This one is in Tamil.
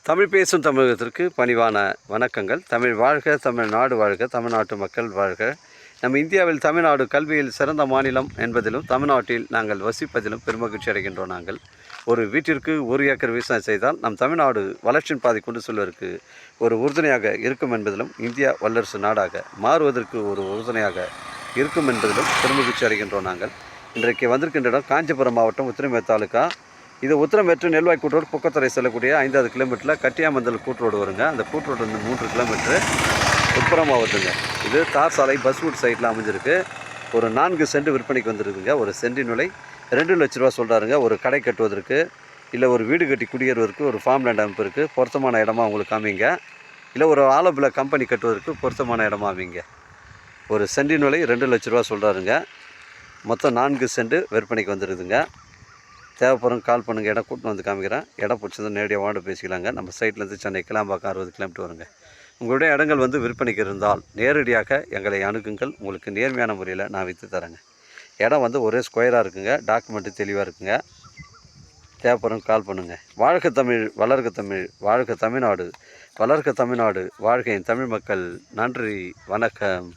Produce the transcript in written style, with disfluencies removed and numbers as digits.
தமிழ் பேசும் தமிழகத்திற்கு பணிவான வணக்கங்கள். தமிழ் வாழ்க, தமிழ்நாடு வாழ்க, தமிழ்நாட்டு மக்கள் வாழ்க. நம்ம இந்தியாவில் தமிழ்நாடு கல்வியில் சிறந்த மாநிலம் என்பதிலும் தமிழ்நாட்டில் நாங்கள் வசிப்பதிலும் பெருமகிழ்ச்சி அடைகின்றோம். நாங்கள் ஒரு வீட்டிற்கு 1 ஏக்கர் விவசாயம் செய்தால் நம் தமிழ்நாடு வளர்ச்சியின் பாதை கொண்டு செல்வதற்கு ஒரு உறுதுணையாக இருக்கும் என்பதிலும், இந்தியா வல்லரசு நாடாக மாறுவதற்கு ஒரு உறுதுணையாக இருக்கும் என்பதிலும் பெருமகிழ்ச்சி அடைகின்றோம். நாங்கள் இன்றைக்கு வந்திருக்கின்ற இடம் காஞ்சிபுரம் மாவட்டம் உத்திரமேர் தாலுக்கா. இது உத்திரமேட்டு நெல்வாய் கூட்டுரோடு புக்கத்துறை செல்லக்கூடிய 5வது கிலோமீட்டரில் கட்டியாமந்தல் கூட்டுரோடு வருங்க. அந்த கூட்டுரோடு வந்து 3 கிலோமீட்டரு உட்புறமாக வருதுங்க. இது தார் சாலை பஸ் ரூட் சைட்டில் அமைஞ்சிருக்கு. ஒரு 4 சென்ட் விற்பனைக்கு வந்துருக்குங்க. ஒரு சென்டின் விலை 2 லட்ச ரூபா சொல்கிறாருங்க. ஒரு கடை கட்டுவதற்கு, இல்லை ஒரு வீடு கட்டி குடியேறுவதற்கு, ஒரு ஃபார்ம் லேண்ட் அமைப்பு இருக்குது. பொருத்தமான இடமா உங்களுக்கு அமைங்க. இல்லை ஒரு ஆலோபில் கம்பெனி கட்டுவதற்கு பொருத்தமான இடமா அமைங்க. ஒரு சென்டின் விலை 2 லட்ச ரூபா சொல்கிறாருங்க. மொத்தம் 4 சென்ட் விற்பனைக்கு வந்துடுதுங்க. தேவைப்படும் கால் பண்ணுங்கள். இடம் கூட்டின்னு வந்து காமிக்கிறேன். இடம் பிடிச்சது நேரடியாக வாட பேசிக்கலாங்க. நம்ம சைட்லேருந்து சென்னை கிளாம்பாக்கம் 60 கிலோமீட்டர் வருங்க. உங்களுடைய இடங்கள் வந்து விற்பனைக்கு இருந்தால் நேரடியாக எங்களை அணுகுங்கள். உங்களுக்கு நேர்மையான முறையில் நான் விற்று தரேங்க. இடம் வந்து ஒரே ஸ்கொயராக இருக்குங்க. டாக்குமெண்ட்டு தெளிவாக இருக்குங்க. தேவைப்படும் கால் பண்ணுங்கள். வாழ்க தமிழ், வளர்க தமிழ், வாழ்க தமிழ்நாடு, வளர்க தமிழ்நாடு, வாழ்க என் தமிழ் மக்கள். நன்றி, வணக்கம்.